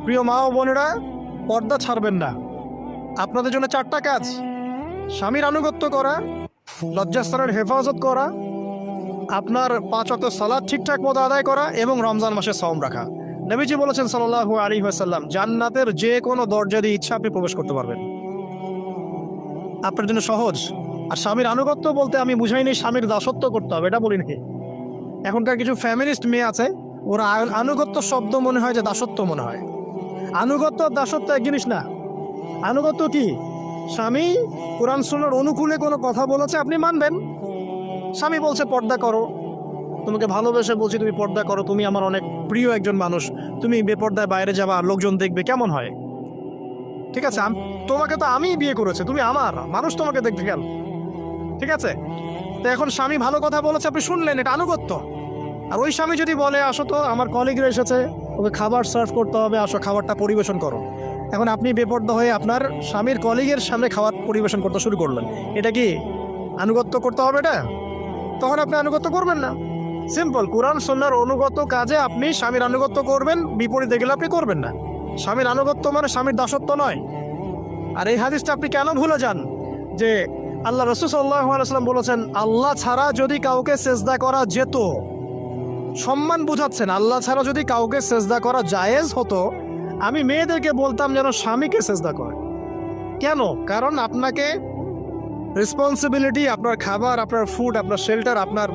প্রিয় মা ও বোনেরা, পর্দা ছাড়বেন না। আপনাদের জন্য 4টা কাজ: স্বামীর আনুগত্য করা, লজ্জাস্থানের হেফাজত করা, আপনার 5 ওয়াক্ত সালাত ঠিকঠাক মতো আদায় করা এবং রমজান মাসে সওম রাখা। নবীজি বলেছেন সাল্লাল্লাহু আলাইহি ওয়াসাল্লাম, জান্নাতের যে কোনো দরজা দিয়ে ইচ্ছা আপনি প্রবেশ করতে পারবেন। আপনার জন্য সহজ। আর স্বামীর আনুগত্য বলতে আমি বুঝাইনি স্বামীর দাসত্ব করতে হবে, এটা বলি নাকি। এখনকার কিছু ফ্যামিলিস্ট মেয়ে আছে, ওরা আনুগত্য শব্দ মনে হয় যে দাসত্ব মনে হয়। আনুগত্য আর দাসত্ব এক জিনিস না। আনুগত্য কি? স্বামী কোরআন সুন্নাহর অনুকূলে কোনো কথা বলেছে, আপনি মানবেন। স্বামী বলছে পর্দা করো, তোমাকে ভালোবেসে বলছি তুমি পর্দা করো, তুমি আমার অনেক প্রিয় একজন মানুষ, তুমি বেপর্দায় বাইরে যাবা, লোকজন দেখবে, কেমন হয়? ঠিক আছে, তোমাকে তো আমি বিয়ে করেছে, তুমি আমার, মানুষ তোমাকে দেখবে কেন? ঠিক আছে, তো এখন স্বামী ভালো কথা বলেছে, আপনি শুনলেন, এটা আনুগত্য। আর ওই স্বামী যদি বলে আসো তো আমার কলিগরা এসেছে, ওকে খাবার সার্ভ করতে হবে, আসো খাবারটা পরিবেশন করো, এখন আপনি বেপর্দা হয়ে আপনার স্বামীর কলিগের সামনে খাবার পরিবেশন করতে শুরু করলেন, এটা কি আনুগত্য করতে হবে? এটা তখন আপনি আনুগত্য করবেন না। সিম্পল, কোরআন সুন্নাহর অনুগত কাজে আপনি স্বামীর আনুগত্য করবেন, বিপরীতে গেলে আপনি করবেন না। স্বামীর আনুগত্য মানে স্বামীর দাসত্ব নয়। আর এই হাদিসটা আপনি কেন ভুলে যান যে আল্লাহ রাসূল সাল্লাল্লাহু আলাইহি ওয়াসাল্লাম বলেছেন, আল্লাহ ছাড়া যদি কাউকে সেজদা করা যেত, সম্মান বুঝাচ্ছেন, আল্লাহ ছাড়া যদি কাউকে সেজদা করা জায়েজ হতো, আমি মেয়েদেরকে বলতাম যেন স্বামীকে সেজদা করে। কেন? কারণ আপনাকে রেসপন্সিবিলিটি, আপনার খাবার, আপনার ফুড, আপনার শেল্টার, আপনার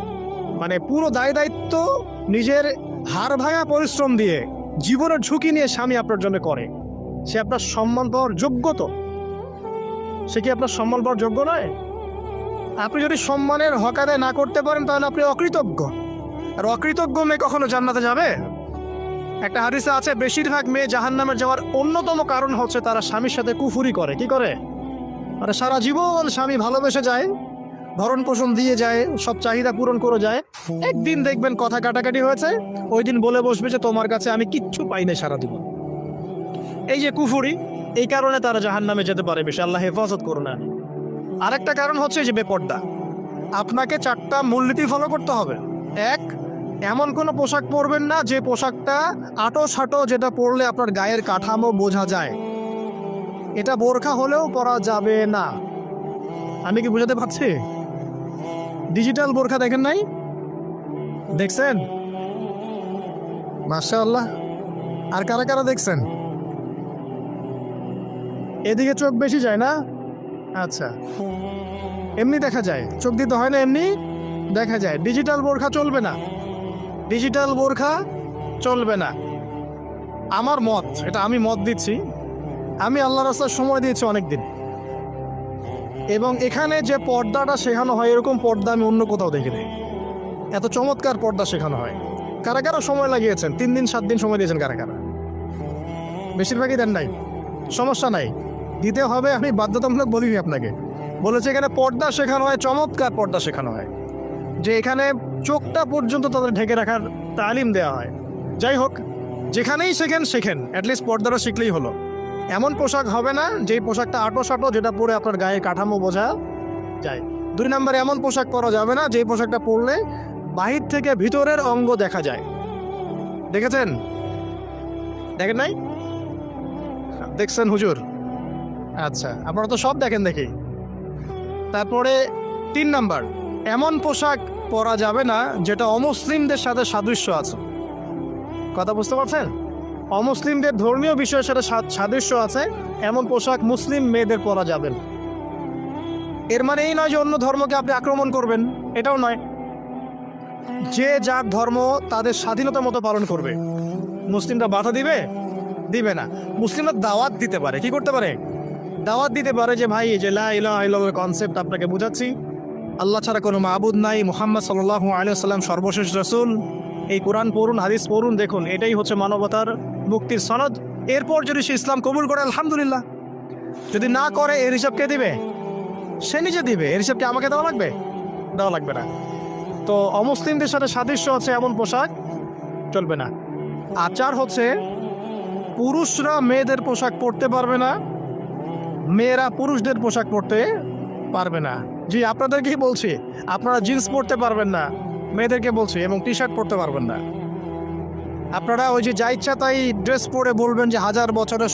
মানে পুরো দায় দায়িত্ব নিজের হাড় ভাঙা পরিশ্রম দিয়ে, জীবনের ঝুঁকি নিয়ে স্বামী আপনার জন্য করে। সে আপনার সম্মান পাওয়ার যোগ্য তো? সে কি আপনার সম্মান পাওয়ার যোগ্য নয়? আপনি যদি সম্মানের হক আদায় না করতে পারেন তাহলে আপনি অকৃতজ্ঞ। আর অকৃতজ্ঞ মেয়ে কখনো জান্নাতে যাবে? একটা হাদিসে আছে, বেশিরভাগ মেয়ে জাহান্নামে যাওয়ার অন্যতম কারণ হচ্ছে তারা স্বামীর সাথে কুফুরি করে। কি করে? আরে সারা জীবন স্বামী ভালোবেসে যায়, ভরণ পোষণ দিয়ে যায়, সব চাহিদা পূরণ করে যায়, একদিন দেখবেন কথা কাটাকাটি হয়েছে, ওই দিন বলে বসবে যে তোমার কাছে আমি কিচ্ছু পাই না সারা জীবন। এই যে কুফুরি, এই কারণে তারা জাহান্নামে যেতে পারে বেশি। আল্লাহ হেফাজত করুন। না, আরেকটা কারণ হচ্ছে যে বেপর্দা। আপনাকে 4টা মূলনীতি ফলো করতে হবে। 1, এমন কোনো পোশাক পরবেন না যে পোশাকটা আটো সাটো, যেটা পরলে আপনার গায়ের কাঠামো বোঝা যায়। এটা বোরখা হলেও পরা যাবে না। আমি কি বুঝাতে পারছি? ডিজিটাল বোরখা দেখেন নাই? দেখছেন? মাশাআল্লাহ। আর কারা কারা দেখছেন? এদিকে চোখ বেশি যায় না? আচ্ছা, এমনি দেখা যায়, চোখ দিতে হয় না, এমনি দেখা যায়। ডিজিটাল বোরখা চলবে না, ডিজিটাল বোরখা চলবে না। আমার মত, এটা আমি মত দিচ্ছি, আমি আল্লাহর রাস্তায় সময় দিয়েছি অনেক দিন, এবং এখানে যে পর্দাটা শেখানো হয় এরকম পর্দা আমি অন্য কোথাও দেখিনি। এত চমৎকার পর্দা শেখানো হয়। কারা কারা সময় লাগিয়েছেন? 3 দিন 7 দিন সময় দিয়েছেন কারা কারা? বেশিরভাগই দেন নাই। সমস্যা নাই, দিতে হবে। আমি বাধ্যতামূলক বলিনি আপনাকে, বলেছে এখানে পর্দা শেখানো হয়, চমৎকার পর্দা শেখানো হয়, যে এখানে চোখটা পর্যন্ত তাদের ঢেকে রাখার তালিম দেওয়া হয়। যাই হোক, যেখানেই শেখেন অ্যাটলিস্ট পর্দাটা শিখলেই হলো। এমন পোশাক হবে না যেই পোশাকটা আটো সাটো, যেটা পরে আপনার গায়ে কাঠামো বোঝা যায়। 2 নম্বরে, এমন পোশাক পরা যাবে না যেই পোশাকটা পরলে বাহির থেকে ভিতরের অঙ্গ দেখা যায়। দেখেছেন? দেখেন নাই? দেখছেন হুজুর? আচ্ছা, আপনারা তো সব দেখেন দেখি। তারপরে 3 নাম্বার, এমন পোশাক পরা যাবে না যেটা অমুসলিমদের সাথে সাদৃশ্য আছে। কথা বুঝতে পারছেন? অমুসলিমদের ধর্মীয় বিষয়ের সাথে সাদৃশ্য আছে এমন পোশাক মুসলিম মেয়েদের পরা যাবে না। এর মানে এই নয় যে অন্য ধর্মকে আপনি আক্রমণ করবেন, এটাও নয়। যে যার ধর্ম তাদের স্বাধীনতা মতো পালন করবে। মুসলিমরা বাধা দিবে? দিবে না। মুসলিমরা দাওয়াত দিতে পারে। কি করতে পারে? দাওয়াত দিতে পারে যে ভাই, যে লা ইলাহা ইল্লাল্লাহর কনসেপ্ট আপনাকে বুঝাচ্ছি, আল্লাহ ছাড়া কোনো মাবুদ নাই, মুহাম্মদ সাল্লাল্লাহু আলাইহি ওয়াসাল্লাম সর্বশেষ রাসূল, এই কোরআন পড়ুন, হাদিস পড়ুন, দেখুন এটাই হচ্ছে মানবতার মুক্তির সনদ। এরপর যদি সে ইসলাম কবুল করে আলহামদুলিল্লাহ, যদি না করে এর হিসাব কে দিবে? সে নিজে দিবে। এর হিসাব কি আমাকে দেওয়া লাগবে? দেওয়া লাগবে না। তো অমুসলিমদের সাথে সাদৃশ্য আছে এমন পোশাক চলবে না। আচার হচ্ছে, পুরুষরা মেয়েদের পোশাক পরতে পারবে না, মেয়েরা পুরুষদের পোশাক পরতে পারবে না। জি, আপনাদেরকেই বলছি, আপনারা জিন্স পরতে পারবেন না, মেয়েদেরকে বলছি, এবং টি শার্ট পরতে পারবেন না। আপনারা ওই যে যা ইচ্ছা তাই ড্রেস পরে বলবেন যে 1000 বছরের